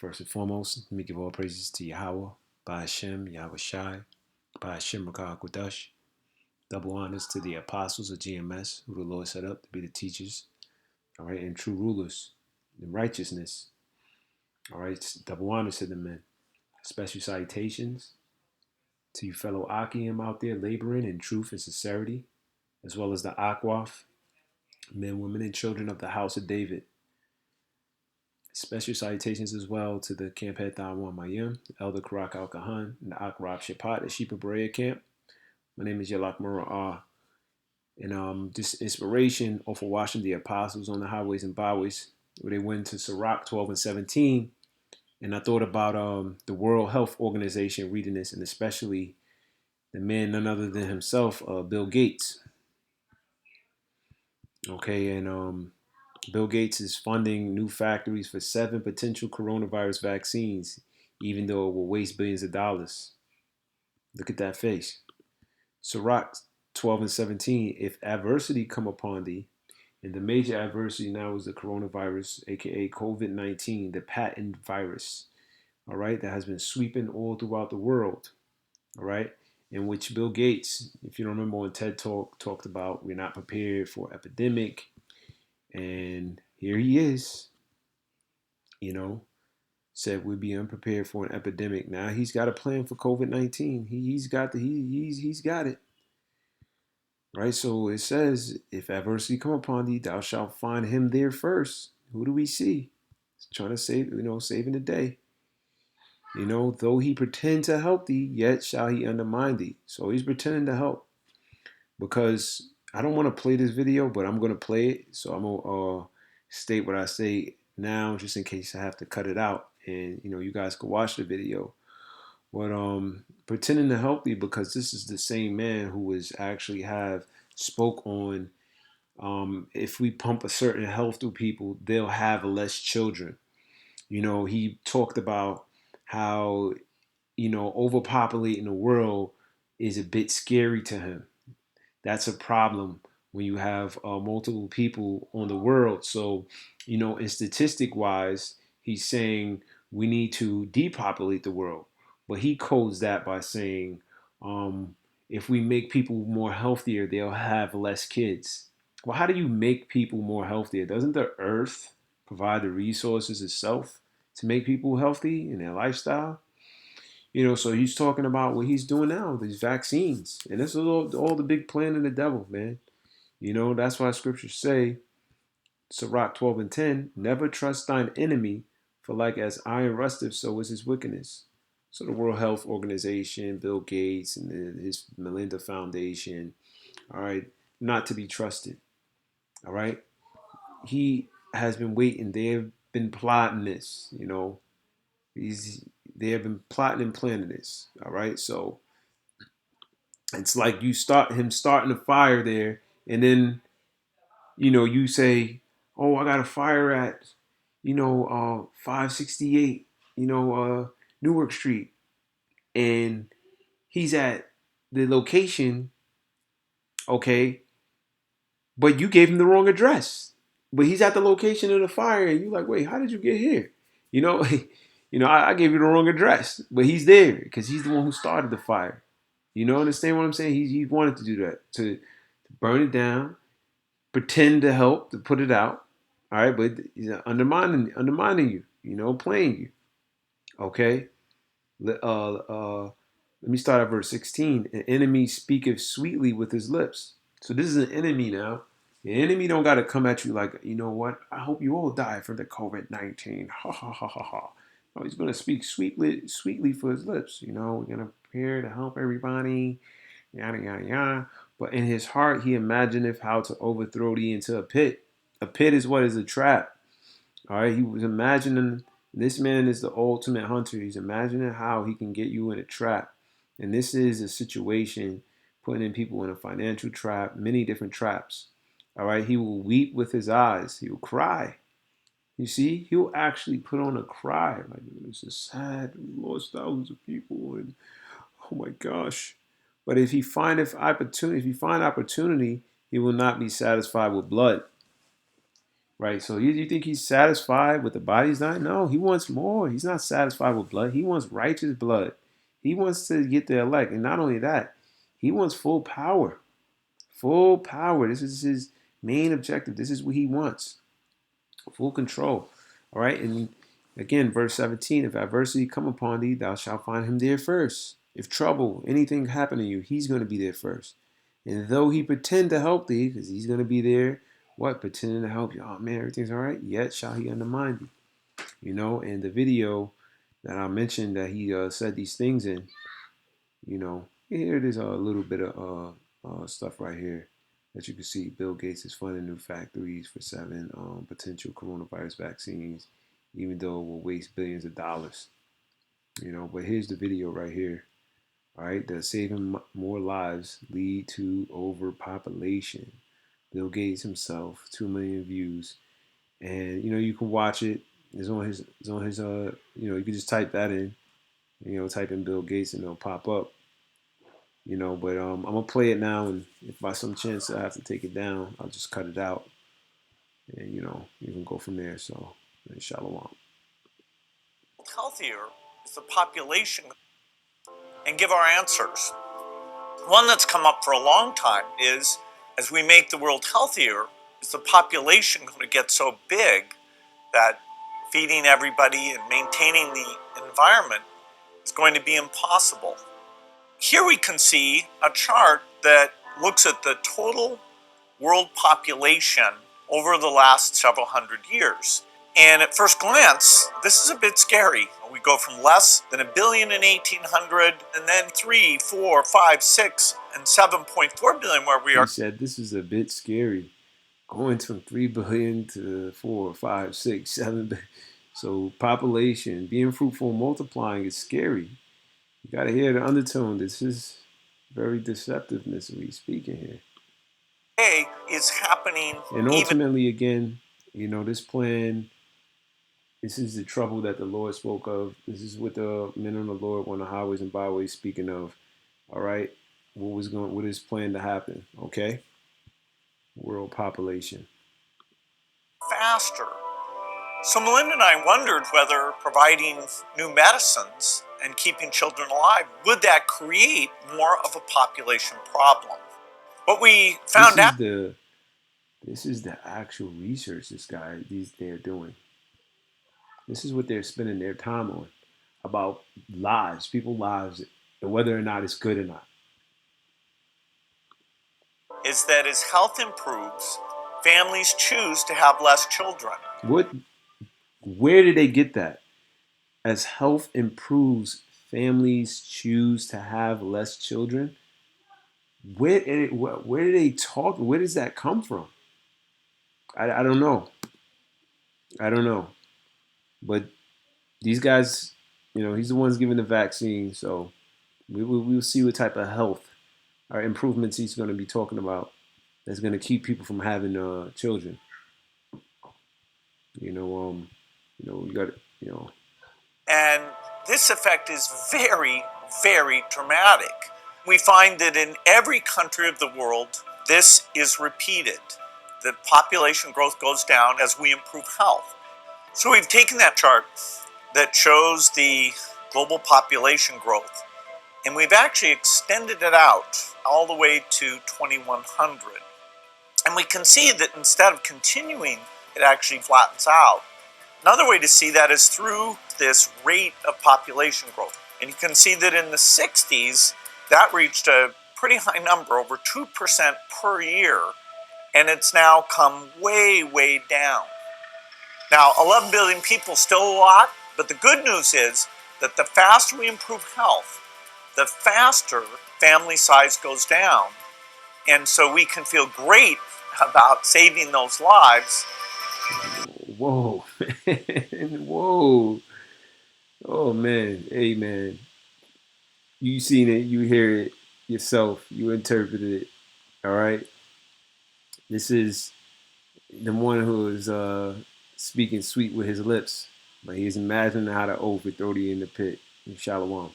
First and foremost, let me give all praises to Yahweh, by Hashem, Yahweh Shai, by Hashem Rakah Kodash. Double honors to the apostles of GMS, who the Lord set up to be the teachers, all right, and true rulers in righteousness. All right, double honors to the men. Special salutations to you fellow Akim out there laboring in truth and sincerity, as well as the Akwaf, men, women, and children of the house of David. Special salutations as well to the Camp Head Thawan Mayim, Elder Karak Al Kahan, and the Akrab Shapat at Sheep Berea Camp. My name is Yalak Mura'ah. And this inspiration off of watching the apostles on the highways and byways, where they went to Sirach 12 and 17. And I thought about the World Health Organization reading this, and especially the man none other than himself, Bill Gates. Okay, and Bill Gates is funding new factories for 7 potential coronavirus vaccines, even though it will waste billions of dollars. Look at that face. Sirach 12 and 17, if adversity come upon thee, and the major adversity now is the coronavirus, aka COVID-19, the patent virus, all right, that has been sweeping all throughout the world, all right, in which Bill Gates, if you don't remember on TED Talk, talked about we're not prepared for epidemic. And here he is, said we'd be unprepared for an epidemic. Now he's got a plan for COVID-19. He's got it. Right? So it says, if adversity come upon thee, thou shalt find him there first. Who do we see? He's trying to saving the day. Though he pretend to help thee, yet shall he undermine thee. So he's pretending to help. Because I don't want to play this video, but I'm going to play it. So I'm going to state what I say now, just in case I have to cut it out. And, you guys can watch the video. But pretending to help you, because this is the same man who was actually spoke on if we pump a certain health through people, they'll have less children. He talked about how, overpopulating the world is a bit scary to him. That's a problem when you have multiple people on the world. So, in statistic wise, he's saying we need to depopulate the world. But he codes that by saying, if we make people more healthier, they'll have less kids. Well, how do you make people more healthier? Doesn't the earth provide the resources itself to make people healthy in their lifestyle? So he's talking about what he's doing now, these vaccines. And this is all the big plan of the devil, man. That's why scriptures say, Sirach 12 and 10, never trust thine enemy, for like as iron rusteth, so is his wickedness. So the World Health Organization, Bill Gates, and his Melinda Foundation, all right, not to be trusted. All right. He has been waiting. They have been plotting this, they have been plotting and planning this. All right. So it's like you starting a fire there, and then, you say, oh, I got a fire at, 568, Newark Street. And he's at the location, okay, but you gave him the wrong address. But he's at the location of the fire, and you're like, wait, how did you get here? I gave you the wrong address, but he's there because he's the one who started the fire. Understand what I'm saying? He wanted to do that, to burn it down, pretend to help, to put it out. All right, but he's undermining you, playing you. Okay. Let me start at verse 16. An enemy speaketh sweetly with his lips. So this is an enemy now. The enemy don't got to come at you like, you know what? I hope you all die from the COVID-19. Ha ha ha ha ha. No, he's going to speak sweetly for his lips. We're going to prepare to help everybody. Yada, yada, yada. But in his heart, he imagineth how to overthrow thee into a pit. A pit is what is a trap. All right. He was imagining, this man is the ultimate hunter. He's imagining how he can get you in a trap. And this is a situation putting in people in a financial trap, many different traps. All right. He will weep with his eyes. He will cry. You see, he'll actually put on a cry. Like, this is sad. We lost thousands of people. And oh my gosh. But if he find opportunity, he will not be satisfied with blood. Right? So you think he's satisfied with the body he's dying? No, he wants more. He's not satisfied with blood. He wants righteous blood. He wants to get the elect. And not only that, he wants full power. Full power. This is his main objective. This is what he wants. Full control. All right. And again, verse 17, if adversity come upon thee, thou shalt find him there first. If trouble, anything happen to you, he's going to be there first. And though he pretend to help thee, because he's going to be there, what? Pretending to help you. Oh man, everything's all right. Yet shall he undermine thee. You know, and the video that I mentioned that he said these things in, you know, here it is a little bit of stuff right here that you can see. Bill Gates is funding new factories for 7 potential coronavirus vaccines, even though it will waste billions of dollars. You know, but here's the video right here. All right, that saving more lives lead to overpopulation. Bill Gates himself, 2 million views, and you know you can watch it. It's on his. You know, you can just type that in. You know, type in Bill Gates and it'll pop up. You know, but I'm gonna play it now, and if by some chance I have to take it down, I'll just cut it out, and you know, you can go from there. So, shalom. Healthier is the population, and give our answers. One that's come up for a long time is, as we make the world healthier, is the population going to get so big that feeding everybody and maintaining the environment is going to be impossible. Here we can see a chart that looks at the total world population over the last several hundred years. And at first glance, this is a bit scary. We go from less than 1 billion in 1800, and then 3, 4, 5, 6, and 7.4 billion where we are. He said this is a bit scary, going from 3 billion to 4, 5, 6, 7 billion. So population, being fruitful and multiplying is scary. You got to hear the undertone. This is very deceptiveness we speaking here. Is happening. And ultimately, again, you know, this plan, this is the trouble that the Lord spoke of. This is what the men of the Lord on the highways and byways speaking of. All right, what is planned to happen? Okay, world population faster. So Melinda and I wondered whether providing new medicines and keeping children alive, would that create more of a population problem? What we found out. This is the actual research they're doing. This is what they're spending their time on, about lives, people's lives, and whether or not it's good or not. Is that as health improves, families choose to have less children. Where did they get that? As health improves, families choose to have less children. Where do they talk? Where does that come from? I don't know. I don't know. But these guys, you know, he's the ones giving the vaccine, so we'll see what type of health or improvements he's going to be talking about that's going to keep people from having children. You know, you got you know. And this effect is very, very dramatic. We find that in every country of the world, this is repeated. The population growth goes down as we improve health. So we've taken that chart that shows the global population growth, and we've actually extended it out all the way to 2100. And we can see that instead of continuing, it actually flattens out. Another way to see that is through this rate of population growth. And you can see that in the 60s, that reached a pretty high number, over 2% per year, and it's now come way, way down. Now, 11 billion people, still a lot, but the good news is that the faster we improve health, the faster family size goes down. And so we can feel great about saving those lives. Whoa, man. Whoa. Oh, man. Hey, man. You seen it. You hear it yourself. You interpreted it. All right. This is the one who is speaking sweet with his lips, but he's imagining how to overthrow thee in the pit. Shalom.